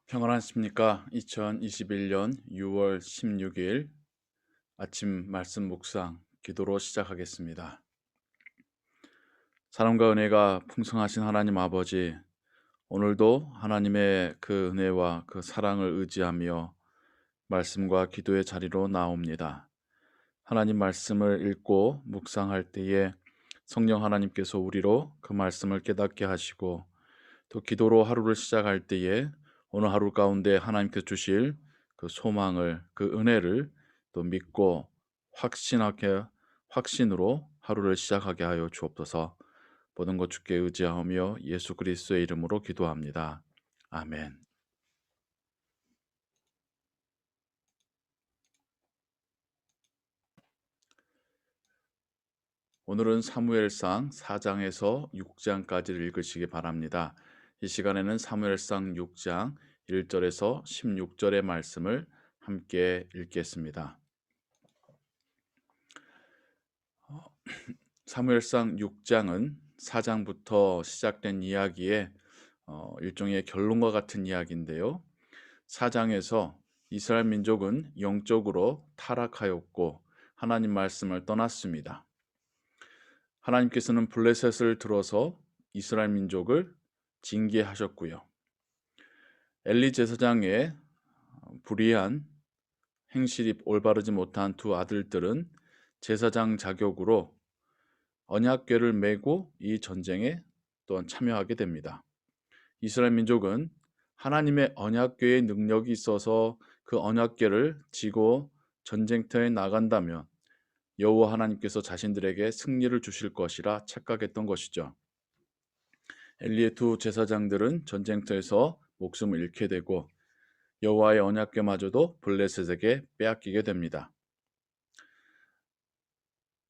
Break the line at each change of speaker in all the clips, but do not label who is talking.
평안하십니까? 2021년 6월 16일 아침 말씀 묵상 기도로 시작하겠습니다. 사랑과 은혜가 풍성하신 하나님 아버지, 오늘도 하나님의 그 은혜와 그 사랑을 의지하며 말씀과 기도의 자리로 나옵니다. 하나님 말씀을 읽고 묵상할 때에 성령 하나님께서 우리로 그 말씀을 깨닫게 하시고, 또 기도로 하루를 시작할 때에 오늘 하루 가운데 하나님께서 주실 그 소망을, 그 은혜를 또 믿고 확신하게 확신으로 하루를 시작하게 하여 주옵소서. 모든 것 주께 의지하며 예수 그리스도의 이름으로 기도합니다. 아멘. 오늘은 사무엘상 4장에서 6장까지를 읽으시기 바랍니다. 이 시간에는 사무엘상 6장 1절에서 16절의 말씀을 함께 읽겠습니다. 사무엘상 6장은 4장부터 시작된 이야기의 일종의 결론과 같은 이야기인데요. 4장에서 이스라엘 민족은 영적으로 타락하였고 하나님 말씀을 떠났습니다. 하나님께서는 블레셋을 들어서 이스라엘 민족을 징계하셨고요. 엘리 제사장의 불의한 행실이 올바르지 못한 두 아들들은 제사장 자격으로 언약궤를 메고 이 전쟁에 또한 참여하게 됩니다. 이스라엘 민족은 하나님의 언약궤의 능력이 있어서 그 언약궤를 지고 전쟁터에 나간다면 여호와 하나님께서 자신들에게 승리를 주실 것이라 착각했던 것이죠. 엘리의 두 제사장들은 전쟁터에서 목숨을 잃게 되고 여호와의 언약궤마저도 블레셋에게 빼앗기게 됩니다.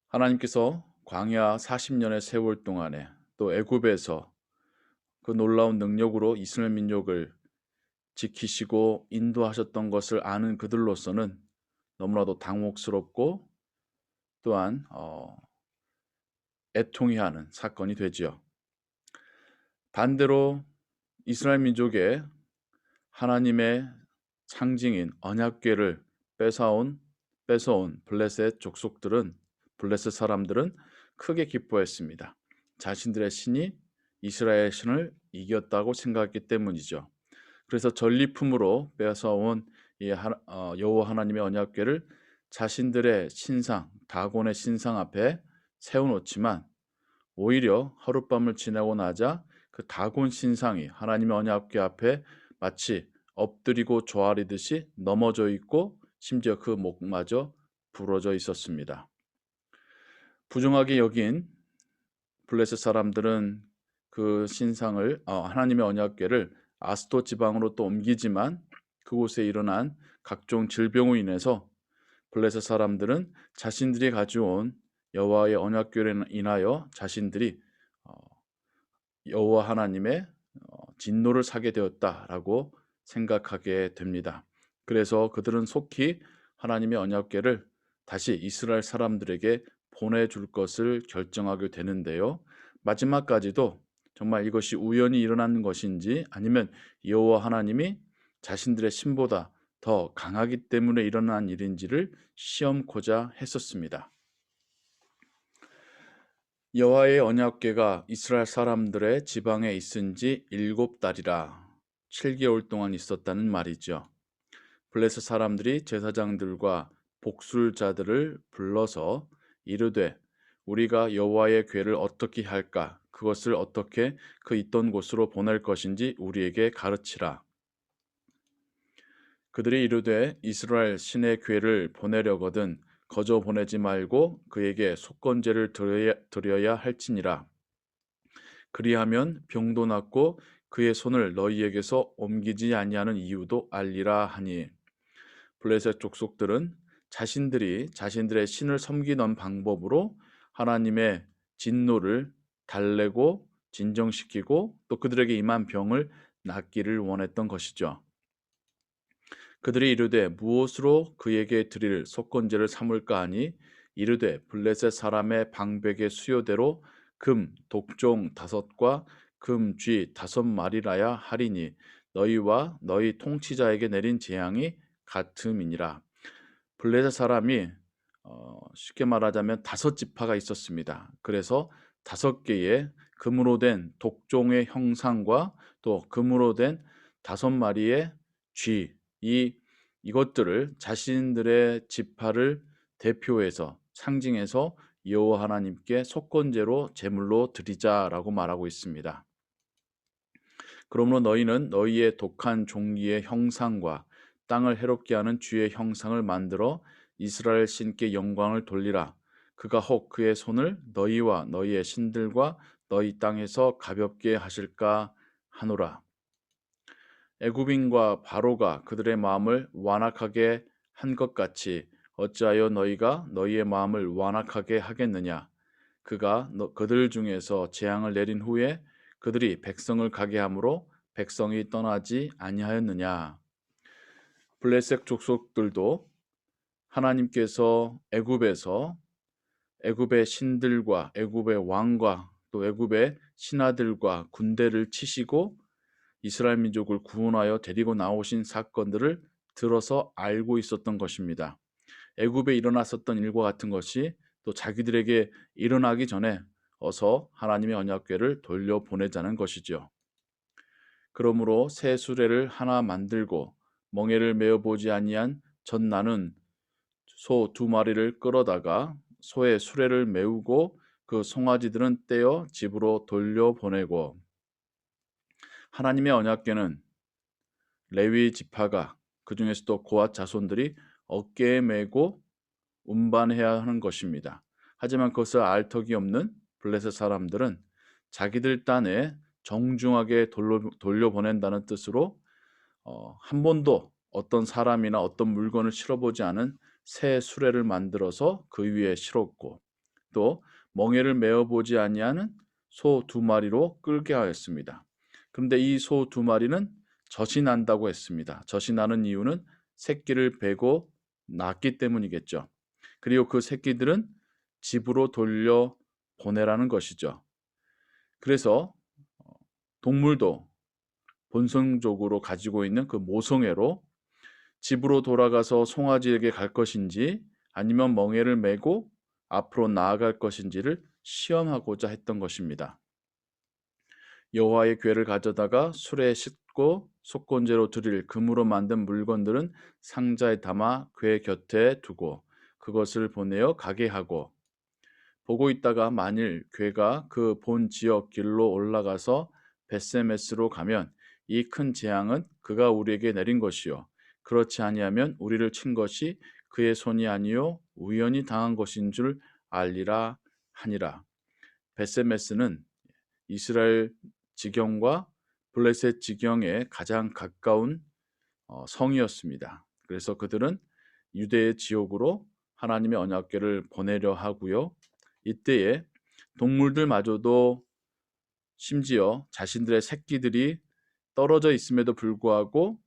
하나님께서 광야 40년의 세월 동안에 또 애굽에서 그 놀라운 능력으로 이스라엘 민족을 지키시고 인도하셨던 것을 아는 그들로서는 너무나도 당혹스럽고 또한 애통해하는 사건이 되지요. 반대로 이스라엘 민족의 하나님의 상징인 언약궤를 뺏어온 블레셋 사람들은 크게 기뻐했습니다. 자신들의 신이 이스라엘 신을 이겼다고 생각했기 때문이죠. 그래서 전리품으로 뺏어온 여호와 하나님의 언약궤를 자신들의 신상, 다곤의 신상 앞에 세워놓지만 오히려 하룻밤을 지나고 나자 그 다곤 신상이 하나님의 언약궤 앞에 마치 엎드리고 조아리듯이 넘어져 있고 심지어 그 목마저 부러져 있었습니다. 부정하게 여긴 블레셋 사람들은 그 신상을 하나님의 언약궤를 아스도 지방으로 또 옮기지만 그곳에 일어난 각종 질병으로 인해서 블레셋 사람들은 자신들이 가져온 여호와의 언약궤로 인하여 자신들이 어, 여호와 하나님의 진노를 사게 되었다라고 생각하게 됩니다. 그래서 그들은 속히 하나님의 언약궤를 다시 이스라엘 사람들에게 보내줄 것을 결정하게 되는데요. 마지막까지도 정말 이것이 우연히 일어난 것인지 아니면 여호와 하나님이 자신들의 신보다 더 강하기 때문에 일어난 일인지를 시험코자 했었습니다. 여호와의 언약궤가 이스라엘 사람들의 지방에 있은 지 7달이라 7개월 동안 있었다는 말이죠. 블레셋 사람들이 제사장들과 복술자들을 불러서 이르되 우리가 여호와의 궤를 어떻게 할까? 그것을 어떻게 그 있던 곳으로 보낼 것인지 우리에게 가르치라. 그들이 이르되 이스라엘 신의 궤를 보내려거든 거저 보내지 말고 그에게 속건제를 드려야 할지니라. 그리하면 병도 낫고 그의 손을 너희에게서 옮기지 아니하는 이유도 알리라 하니 블레셋 족속들은 자신들이 자신들의 신을 섬기던 방법으로 하나님의 진노를 달래고 진정시키고 또 그들에게 임한 병을 낫기를 원했던 것이죠. 그들이 이르되 무엇으로 그에게 드릴 속건제를 삼을까 하니 이르되 블레셋 사람의 방백의 수요대로 금 독종 5과 금 쥐 5마리라야 하리니 너희와 너희 통치자에게 내린 재앙이 같음이니라. 블레셋 사람이 쉽게 말하자면 다섯 지파가 있었습니다. 그래서 다섯 개의 금으로 된 독종의 형상과 또 금으로 된 다섯 마리의 쥐, 이것들을 자신들의 지파를 대표해서 상징해서 여호와 하나님께 속건제로 제물로 드리자라고 말하고 있습니다. 그러므로 너희는 너희의 독한 종기의 형상과 땅을 해롭게 하는 쥐의 형상을 만들어 이스라엘 신께 영광을 돌리라. 그가 혹 그의 손을 너희와 너희의 신들과 너희 땅에서 가볍게 하실까 하노라. 애굽인과 바로가 그들의 마음을 완악하게 한 것 같이 어찌하여 너희가 너희의 마음을 완악하게 하겠느냐. 그가 그들 중에서 재앙을 내린 후에 그들이 백성을 가게 함으로 백성이 떠나지 아니하였느냐. 블레셋 족속들도 하나님께서 애굽에서 애굽의 신들과 애굽의 왕과 또 애굽의 신하들과 군대를 치시고 이스라엘 민족을 구원하여 데리고 나오신 사건들을 들어서 알고 있었던 것입니다. 애굽에 일어났었던 일과 같은 것이 또 자기들에게 일어나기 전에 어서 하나님의 언약궤를 돌려보내자는 것이죠. 그러므로 새 수레를 하나 만들고 멍에를 메어 보지 아니한 전나는 소 두 마리를 끌어다가 소의 수레를 메우고 그 송아지들은 떼어 집으로 돌려보내고 하나님의 언약궤는 레위 지파가 그 중에서도 고앗 자손들이 어깨에 메고 운반해야 하는 것입니다. 하지만 그것을 알 턱이 없는 블레셋 사람들은 자기들 딴에 정중하게 돌려보낸다는 뜻으로 한 번도 어떤 사람이나 어떤 물건을 실어보지 않은 새 수레를 만들어서 그 위에 실었고 또 멍에를 메어보지 아니하는 소 두 마리로 끌게 하였습니다. 그런데 이 소 두 마리는 젖이 난다고 했습니다. 젖이 나는 이유는 새끼를 베고 낳기 때문이겠죠. 그리고 그 새끼들은 집으로 돌려 보내라는 것이죠. 그래서 동물도 본성적으로 가지고 있는 그 모성애로 집으로 돌아가서 송아지에게 갈 것인지 아니면 멍에를 메고 앞으로 나아갈 것인지를 시험하고자 했던 것입니다. 여호와의 궤를 가져다가 수레에 싣고 속건제로 드릴 금으로 만든 물건들은 상자에 담아 궤 곁에 두고 그것을 보내어 가게 하고 보고 있다가 만일 궤가 그 본 지역 길로 올라가서 벳세메스로 가면 이 큰 재앙은 그가 우리에게 내린 것이요 그렇지 아니하면 우리를 친 것이 그의 손이 아니요 우연히 당한 것인 줄 알리라 하니라. 벳세메스는 이스라엘 지경과 블레셋 지경에 가장 가까운 성이었습니다. 그래서 그들은 유대의 지역으로 하나님의 언약궤를 보내려 하고요. 이때에 동물들마저도 심지어 자신들의 새끼들이 떨어져 있음에도 불구하고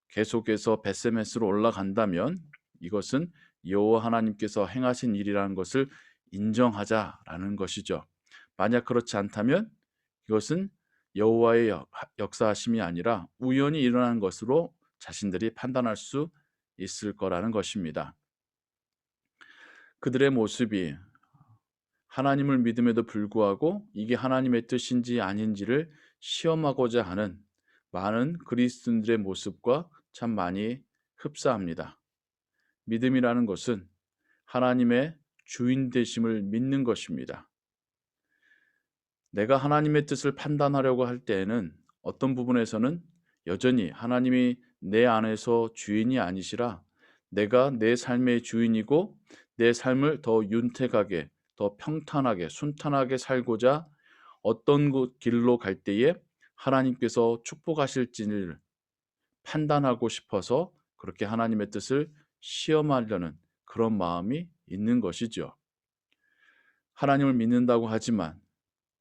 계속해서 벳세메스로 올라간다면 이것은 여호와 하나님께서 행하신 일이라는 것을 인정하자라는 것이죠. 만약 그렇지 않다면 이것은 여호와의 역사하심이 아니라 우연히 일어난 것으로 자신들이 판단할 수 있을 거라는 것입니다. 그들의 모습이 하나님을 믿음에도 불구하고 이게 하나님의 뜻인지 아닌지를 시험하고자 하는 많은 그리스도인들의 모습과 참 많이 흡사합니다. 믿음이라는 것은 하나님의 주인 되심을 믿는 것입니다. 내가 하나님의 뜻을 판단하려고 할 때에는 어떤 부분에서는 여전히 하나님이 내 안에서 주인이 아니시라 내가 내 삶의 주인이고 내 삶을 더 윤택하게, 더 평탄하게, 순탄하게 살고자 어떤 길로 갈 때에 하나님께서 축복하실지를 판단하고 싶어서 그렇게 하나님의 뜻을 시험하려는 그런 마음이 있는 것이죠. 하나님을 믿는다고 하지만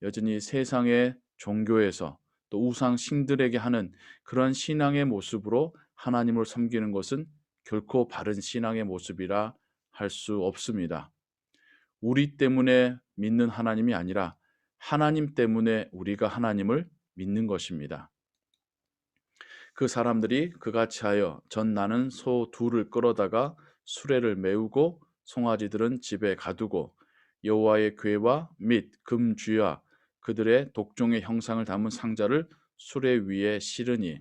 여전히 세상의 종교에서 또 우상 신들에게 하는 그런 신앙의 모습으로 하나님을 섬기는 것은 결코 바른 신앙의 모습이라 할 수 없습니다. 우리 때문에 믿는 하나님이 아니라 하나님 때문에 우리가 하나님을 믿는 것입니다. 그 사람들이 그같이 하여 전 나는 소 둘을 끌어다가 수레를 메우고 송아지들은 집에 가두고 여호와의 궤와 및 금쥐와 그들의 독종의 형상을 담은 상자를 수레 위에 실으니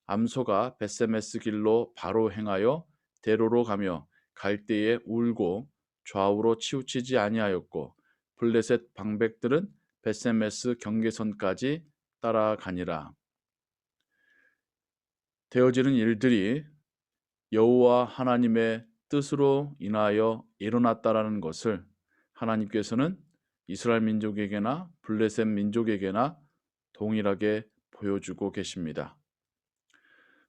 암소가 벳세메스 길로 바로 행하여 대로로 가며 갈 때에 울고 좌우로 치우치지 아니하였고 블레셋 방백들은 벳세메스 경계선까지 따라가니라. 되어지는 일들이 여호와 하나님의 뜻으로 인하여 일어났다라는 것을 하나님께서는 이스라엘 민족에게나 블레셋 민족에게나 동일하게 보여주고 계십니다.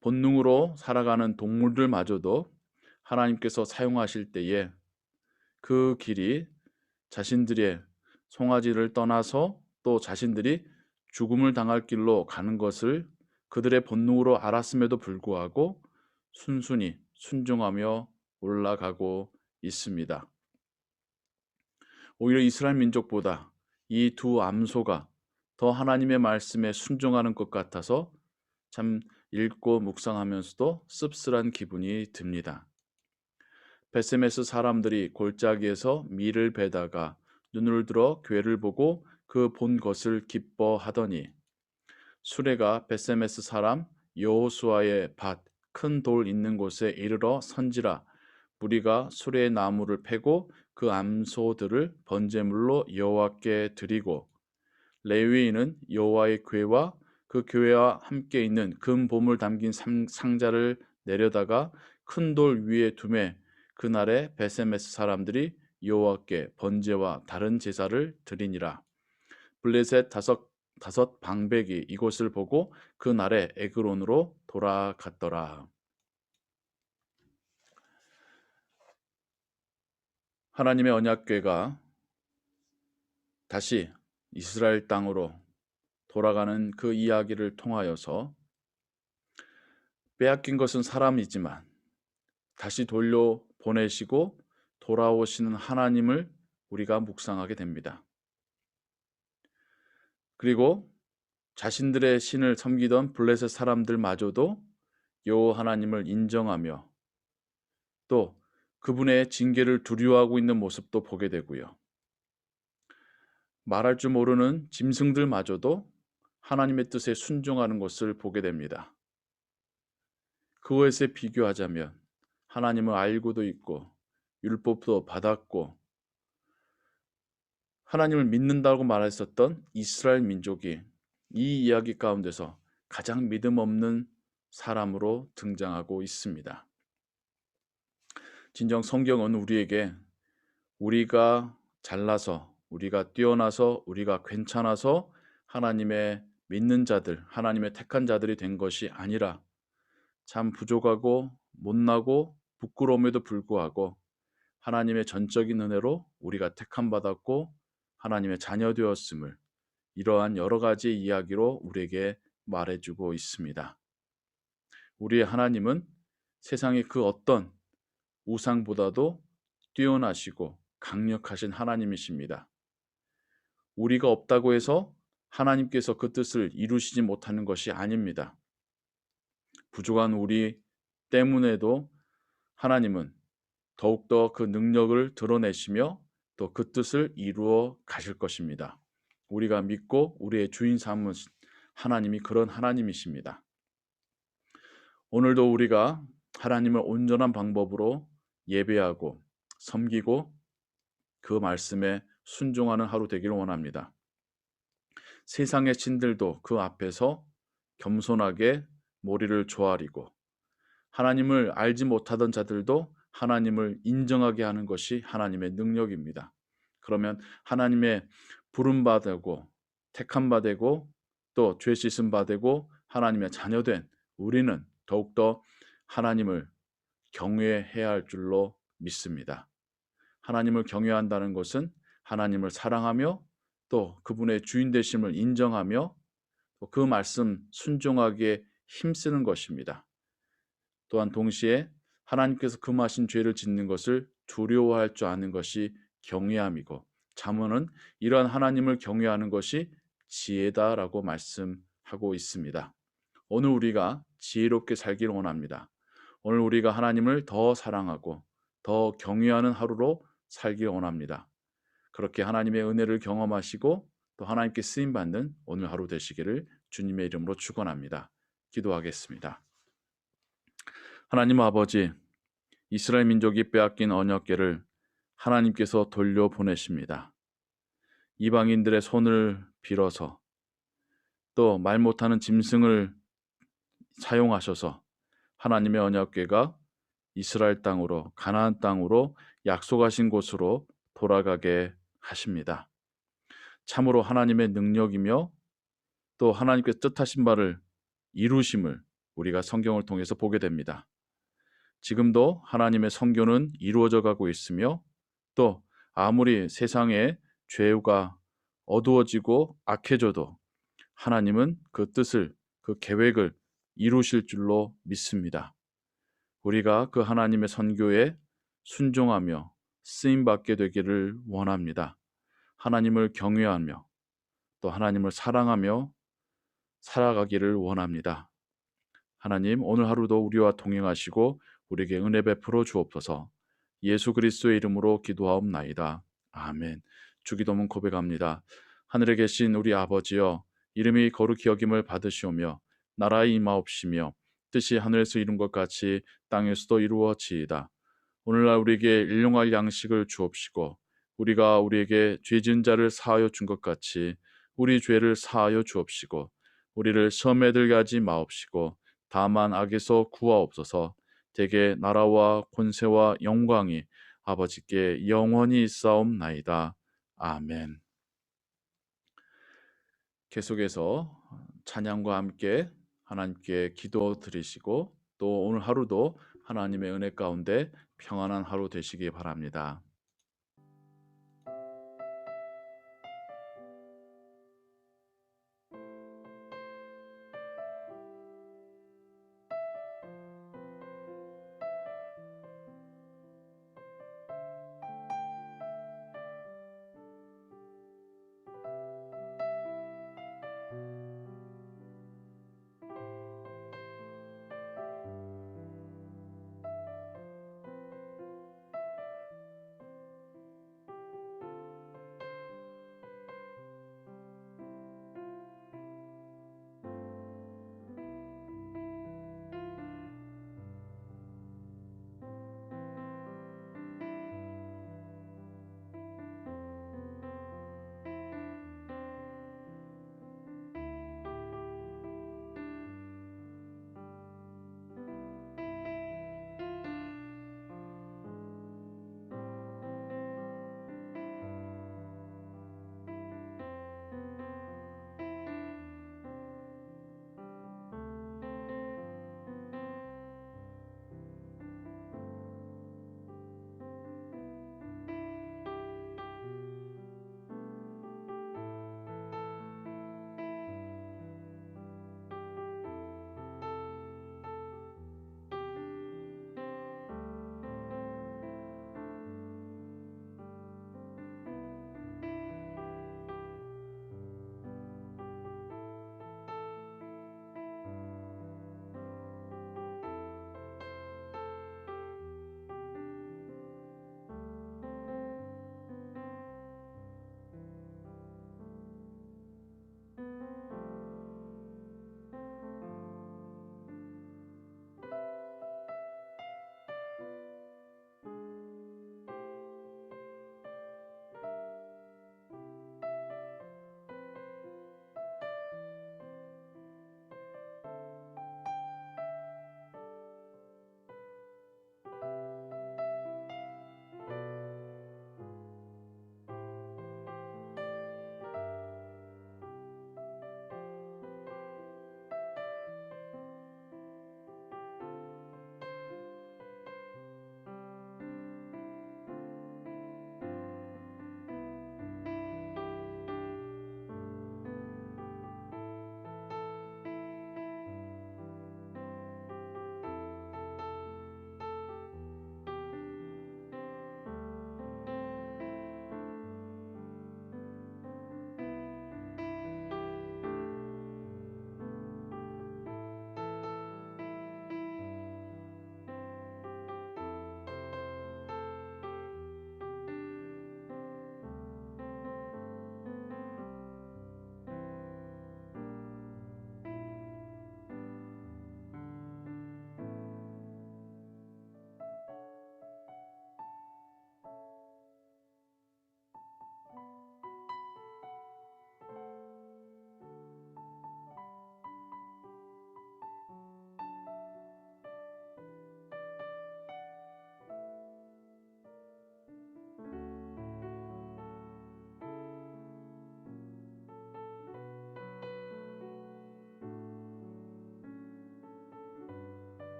본능으로 살아가는 동물들마저도 하나님께서 사용하실 때에 그 길이 자신들의 송아지를 떠나서 또 자신들이 죽음을 당할 길로 가는 것을 그들의 본능으로 알았음에도 불구하고 순순히 순종하며 올라가고 있습니다. 오히려 이스라엘 민족보다 이 두 암소가 더 하나님의 말씀에 순종하는 것 같아서 참 읽고 묵상하면서도 씁쓸한 기분이 듭니다. 베세메스 사람들이 골짜기에서 밀을 베다가 눈을 들어 궤를 보고 그 본 것을 기뻐하더니 수레가 베세메스 사람 여호수아의 밭 큰 돌 있는 곳에 이르러 선지라 무리가 수레의 나무를 패고 그 암소들을 번제물로 여호와께 드리고 레위인은 여호와의 궤와 그 궤와 함께 있는 금 보물 담긴 상자를 내려다가 큰 돌 위에 두매 그날에 베세메스 사람들이 여호와께 번제와 다른 제사를 드리니라. 블레셋 다섯 방백이 이곳을 보고 그 날에 에그론으로 돌아갔더라. 하나님의 언약궤가 다시 이스라엘 땅으로 돌아가는 그 이야기를 통하여서 빼앗긴 것은 사람이지만 다시 돌려보내시고 돌아오시는 하나님을 우리가 묵상하게 됩니다. 그리고 자신들의 신을 섬기던 블레셋 사람들마저도 여호와 하나님을 인정하며 또 그분의 징계를 두려워하고 있는 모습도 보게 되고요. 말할 줄 모르는 짐승들마저도 하나님의 뜻에 순종하는 것을 보게 됩니다. 그것에 비교하자면 하나님을 알고도 있고 율법도 받았고 하나님을 믿는다고 말했었던 이스라엘 민족이 이 이야기 가운데서 가장 믿음 없는 사람으로 등장하고 있습니다. 진정 성경은 우리에게 우리가 잘나서 우리가 뛰어나서 우리가 괜찮아서 하나님의 믿는 자들, 하나님의 택한 자들이 된 것이 아니라 참 부족하고 못나고 부끄러움에도 불구하고 하나님의 전적인 은혜로 우리가 택함 받았고 하나님의 자녀 되었음을 이러한 여러 가지 이야기로 우리에게 말해주고 있습니다. 우리의 하나님은 세상의 그 어떤 우상보다도 뛰어나시고 강력하신 하나님이십니다. 우리가 없다고 해서 하나님께서 그 뜻을 이루시지 못하는 것이 아닙니다. 부족한 우리 때문에도 하나님은 더욱더 그 능력을 드러내시며 또 그 뜻을 이루어 가실 것입니다. 우리가 믿고 우리의 주인 삼은 하나님이 그런 하나님이십니다. 오늘도 우리가 하나님을 온전한 방법으로 예배하고 섬기고 그 말씀에 순종하는 하루 되기를 원합니다. 세상의 신들도 그 앞에서 겸손하게 머리를 조아리고 하나님을 알지 못하던 자들도 하나님을 인정하게 하는 것이 하나님의 능력입니다. 그러면 하나님의 부름받고 택함받고 또 죄 씻음 받고 하나님의 자녀된 우리는 더욱더 하나님을 경외해야 할 줄로 믿습니다. 하나님을 경외한다는 것은 하나님을 사랑하며 또 그분의 주인 되심을 인정하며 또 그 말씀 순종하기에 힘쓰는 것입니다. 또한 동시에 하나님께서 금하신 죄를 짓는 것을 두려워할 줄 아는 것이 경외함이고 잠언은 이러한 하나님을 경외하는 것이 지혜다라고 말씀하고 있습니다. 오늘 우리가 지혜롭게 살기를 원합니다. 오늘 우리가 하나님을 더 사랑하고 더 경외하는 하루로 살기를 원합니다. 그렇게 하나님의 은혜를 경험하시고 또 하나님께 쓰임 받는 오늘 하루 되시기를 주님의 이름으로 축원합니다. 기도하겠습니다. 하나님 아버지, 이스라엘 민족이 빼앗긴 언약궤를 하나님께서 돌려보내십니다. 이방인들의 손을 빌어서 또 말 못하는 짐승을 사용하셔서 하나님의 언약궤가 이스라엘 땅으로, 가나안 땅으로, 약속하신 곳으로 돌아가게 하십니다. 참으로 하나님의 능력이며 또 하나님께서 뜻하신 바를 이루심을 우리가 성경을 통해서 보게 됩니다. 지금도 하나님의 선교는 이루어져 가고 있으며 또 아무리 세상에 죄가 어두워지고 악해져도 하나님은 그 뜻을, 그 계획을 이루실 줄로 믿습니다. 우리가 그 하나님의 선교에 순종하며 쓰임받게 되기를 원합니다. 하나님을 경외하며 또 하나님을 사랑하며 살아가기를 원합니다. 하나님, 오늘 하루도 우리와 동행하시고 우리에게 은혜 베풀어 주옵소서. 예수 그리스도의 이름으로 기도하옵나이다. 아멘. 주기도문 고백합니다. 하늘에 계신 우리 아버지여, 이름이 거룩히 여김을 받으시오며 나라의 임하옵시며 뜻이 하늘에서 이룬 것 같이 땅에서도 이루어지이다. 오늘날 우리에게 일용할 양식을 주옵시고 우리가 우리에게 죄 지은 자를 사하여 준 것 같이 우리 죄를 사하여 주옵시고 우리를 시험에 들게 하지 마옵시고 다만 악에서 구하옵소서. 대개 나라와 권세와 영광이 아버지께 영원히 있사옵나이다. 아멘. 계속해서 찬양과 함께 하나님께 기도 드리시고 또 오늘 하루도 하나님의 은혜 가운데 평안한 하루 되시기 바랍니다.